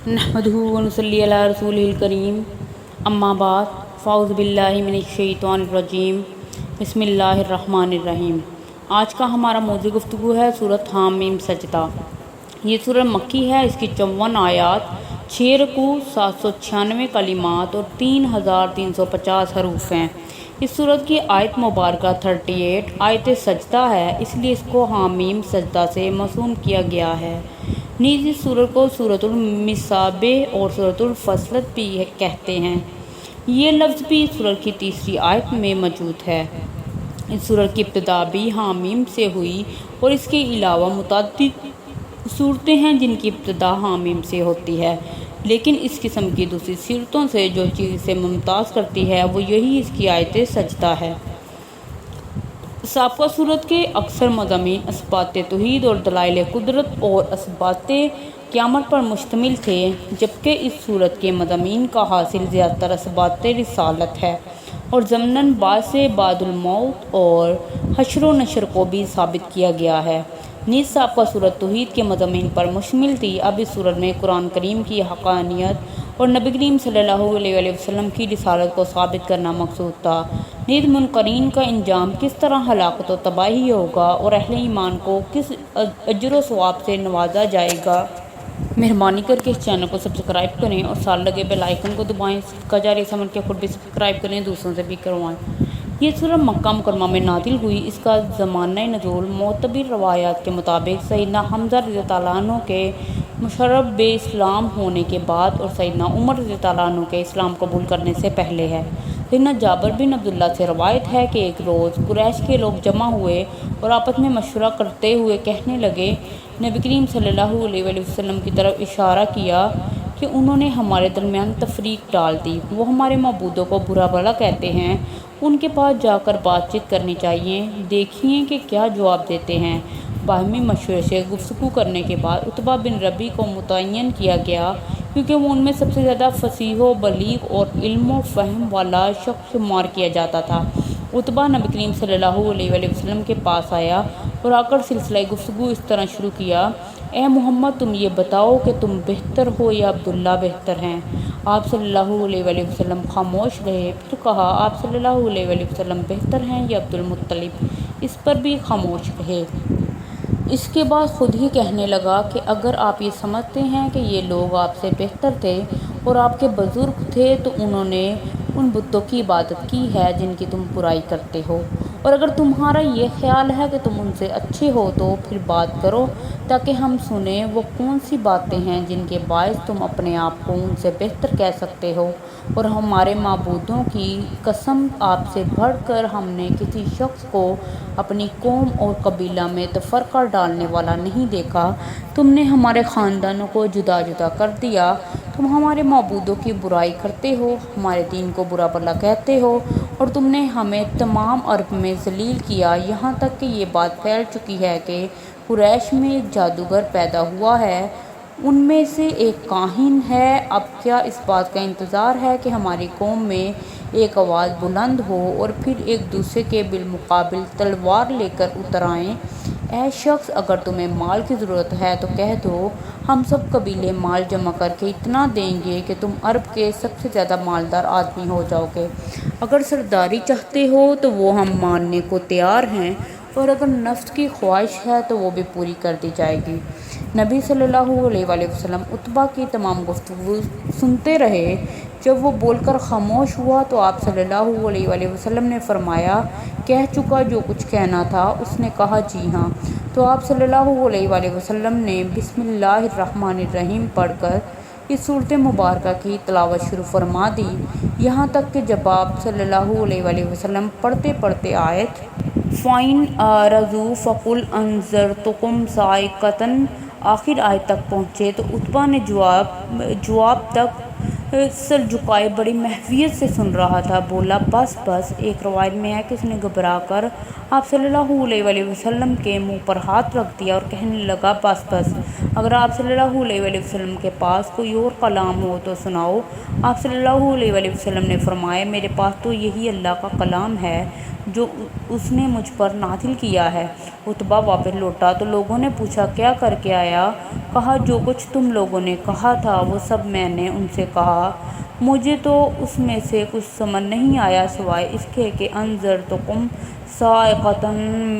नहमदुहु व नुसल्ली अला रसूलिहिल करीम अम्मा बाद फ़ाउज़ु बिल्लाहि मिनश्शैतानिर्रजीम बिस्मिल्लाहिर्रहमानिर्रहीम। आज का हमारा मौज़ू गुफ्तगू है सूरत हामीम सजदा। ये सूरत मक्की है। इसकी 54 आयात, 6 रुकू, 796 कलिमात और 3350 हरूफ हैं। इस सूरत की आयत मुबारक 38 आयत सजदा है, इसलिए इसको हामीम सजदा से मौसूम किया गया है। नीज़ इस सूरत को सूरतुल मिसाबे और सूरतुल फसलत भी कहते हैं। ये लफ्ज़ भी इस सूरत की तीसरी आयत में मौजूद है। इस सूरत की इब्तिदा भी हामीम से हुई और इसके अलावा मुतअद्दिद सूरतें हैं जिनकी इब्तिदा हामीम से होती है, लेकिन इस किस्म की दूसरी सूरतों से जो चीज़ इसे मुमताज़ करती है वो यही इसकी आयत सजदा है। साबका सूरत के अक्सर मज़ामीन असबात तौहीद और दलाइल कुदरत और असबात क़यामत पर मुश्तमिल थे, जबकि इस सूरत के मज़ामीन का हासिल ज़्यादातर असबात रिसालत है और ज़मनन बाद से बादुल मौत और हश्र व नशर को भी साबित किया गया है। नीज़ साबका सूरत तौहीद के मज़ामीन पर मुश्तमिल थी। अब इस सूरत में कुरान करीम की हक़ानियत और नबी करीम सल्लल्लाहु अलैहि वसल्लम की रिसालत को साबित करना मकसूद था। नीज़ मुनकरीन का इंजाम किस तरह हलाकत व तबाही होगा और अहले ईमान को किस अजर व सवाब से नवाजा जाएगा। मेहरबानी करके इस चैनल को सब्सक्राइब करें और साथ लगे बेल आइकन को दबाएं। इसका जारी समझ के खुद भी सब्सक्राइब करें, दूसरों से भी करवाएं। ये सूरत मक्का मुकरमा में नादिल हुई। इसका ज़माना नज़ूल मोतबर रवायात के मुताबिक सैयदना हमज़ा रज़ियल्लाहु तआला अन्हु के मुशर्रफ बे इस्लाम होने के बाद और सैयदना उमर रज़ियल्लाहु तआला अन्हु के इस्लाम कबूल करने से पहले है। सैयदना जाबिर बिन अब्दुल्लाह से रवायत है कि एक रोज़ कुरैश के लोग जमा हुए और आपस में मशवरा करते हुए कहने लगे, नबी करीम सल्लल्लाहु अलैहि वसल्लम की तरफ इशारा किया कि उन्होंने हमारे दरमियान तफरीक डाल दी। वो हमारे मबूदों को बुरा भला कहते हैं, उनके पास जाकर बातचीत करनी चाहिए, देखिए कि क्या जवाब देते हैं। बाहमी मशवरे से गुफ्तगू करने के बाद उतबा बिन रबी को मुतय्यन किया गया, क्योंकि वो उनमें सबसे ज़्यादा फसीह बलीग और इल्म फ़हम वाला शख्स शुमार किया जाता था। उतबा नबी करीम सल्लल्लाहु अलैहि वसल्लम के पास आया और आकर सिलसिला गुफ्तगू इस तरह शुरू किया, ए मोहम्मद, तुम ये बताओ कि तुम बेहतर हो या अब्दुल्ला बेहतर हैं। आप सल्लल्लाहु अलैहि वसल्लम खामोश रहे। फिर कहा, आप सल्लल्लाहु अलैहि वसल्लम बेहतर हैं या अब्दुल मुत्तलिब। इस पर भी खामोश रहे। इसके बाद खुद ही कहने लगा कि अगर आप ये समझते हैं कि ये लोग आपसे बेहतर थे और आपके बुजुर्ग थे तो उन्होंने उन बुतों की इबादत की है जिनकी तुम बुराई करते हो, और अगर तुम्हारा ये ख्याल है कि तुम उनसे अच्छे हो तो फिर बात करो ताकि हम सुने वो कौन सी बातें हैं जिनके बायस तुम अपने आप को उनसे बेहतर कह सकते हो। और हमारे माबूदों की कसम, आपसे बढ़कर हमने किसी शख्स को अपनी कौम और कबीला में तफरका डालने वाला नहीं देखा। तुमने हमारे ख़ानदानों को जुदा जुदा कर दिया। तुम हमारे माबूदों की बुराई करते हो, हमारे दीन को बुरा भला कहते हो और तुमने हमें तमाम अरब में जलील किया। यहाँ तक कि ये बात फैल चुकी है कि कुरैश में एक जादूगर पैदा हुआ है, उनमें से एक काहिन है। अब क्या इस बात का इंतज़ार है कि हमारी कौम में एक आवाज़ बुलंद हो और फिर एक दूसरे के बिलमुकाबिल तलवार लेकर उतर आएँ। ऐ शख्स, अगर तुम्हें माल की ज़रूरत है तो कह दो, हम सब कबीले माल जमा करके इतना देंगे कि तुम अरब के सबसे ज़्यादा मालदार आदमी हो जाओगे। अगर सरदारी चाहते हो तो वो हम मानने को तैयार हैं, और अगर नफ्स की ख्वाहिश है तो वो भी पूरी कर दी जाएगी। नबी सल्लल्लाहु अलैहि वसल्लम उतबा की तमाम गुफ्तगू सुनते रहे। जब वो बोलकर खामोश हुआ तो आप सल्लल्लाहु अलैहि वसल्लम ने फरमाया, कह चुका जो कुछ कहना था। उसने कहा, जी हाँ। तो आप सल्लल्लाहु अलैहि वसल्लम ने बिस्मिल्लाहिर्रहमानिर्रहीम पढ़कर इस सूरत मुबारक की तिलावत शुरू फरमा दी, यहाँ तक कि जब आप सल्लल्लाहु अलैहि वसल्लम पढ़ते पढ़ते आयत फ़ाइन आरज़ू फ़कुल अंज़रतुकुम साइक़तन आखिर आयत तक पहुँचे तो उतबा ने जवाब तक सर झुकाए बड़ी महवियत से सुन रहा था। बोला, बस बस। एक रवायत में है कि उसने घबरा कर आप सल्लल्लाहु अलैहि वसल्लम के मुंह पर हाथ रख दिया और कहने लगा, बस बस। اگر آپ صلی اللہ علیہ وسلم کے پاس کوئی اور کلام ہو تو سناؤ۔ آپ صلی اللہ علیہ وسلم نے فرمایا میرے پاس تو یہی اللہ کا کلام ہے جو اس نے مجھ پر نازل کیا ہے۔ عتبہ واپس لوٹا تو لوگوں نے پوچھا کیا کر کے آیا؟ کہا جو کچھ تم لوگوں نے کہا تھا وہ سب میں نے ان سے کہا۔ مجھے تو اس میں سے کچھ سمجھ نہیں آیا سوائے اس کے کہ انذرتکم صاعقۃ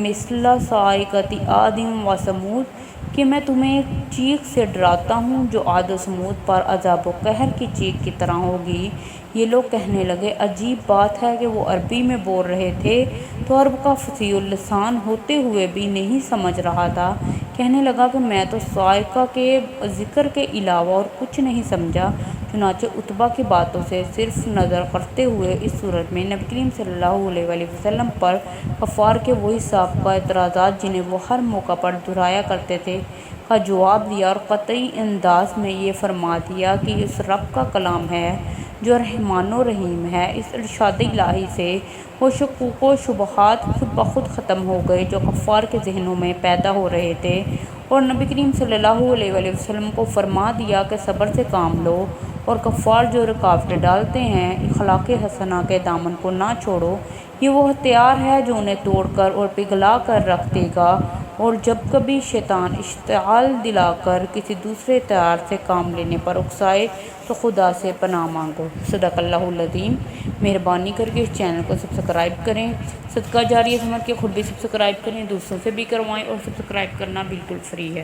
مثل صاعقۃ عاد و ثمود، کہ میں تمہیں ایک چیخ سے ڈراتا ہوں جو عاد و ثمود پر عذاب و قہر کی چیخ کی طرح ہوگی۔ یہ لوگ کہنے لگے عجیب بات ہے کہ وہ عربی میں بول رہے تھے تو عرب کا فصیح اللسان ہوتے ہوئے بھی نہیں سمجھ رہا تھا۔ کہنے لگا کہ میں تو صاعقہ کے ذکر کے علاوہ اور کچھ نہیں سمجھا۔ چنانچہ عتبہ کی باتوں سے صرف نظر کرتے ہوئے اس صورت میں نبی کریم صلی اللہ علیہ وسلم پر کفار کے وہی سابقہ اعتراضات جنہیں وہ ہر موقع پر دہرایا کرتے تھے کا جواب دیا اور قطعی انداز میں یہ فرما دیا کہ اس رب کا کلام ہے جو رحمان و رحیم ہے۔ اس ارشاد الہی سے وہ شکوک و شبہات خود بخود ختم ہو گئے جو کفار کے ذہنوں میں پیدا ہو رہے تھے، اور نبی کریم صلی اللہ علیہ وسلم کو فرما دیا کہ صبر سے کام لو، اور کفار جو رکاوٹیں ڈالتے ہیں اخلاق حسنہ کے دامن کو نہ چھوڑو۔ یہ وہ ہتھیار ہے جو انہیں توڑ کر اور پگھلا کر رکھ دے گا، اور جب کبھی شیطان اشتعال دلا کر کسی دوسرے ہتھیار سے کام لینے پر اکسائے تو خدا سے پناہ مانگو۔ صدق اللہ العظیم۔ مہربانی کر کے اس چینل کو سبسکرائب کریں، صدقہ جاریہ سمجھ کے خود بھی سبسکرائب کریں، دوسروں سے بھی کروائیں، اور سبسکرائب کرنا بالکل فری ہے۔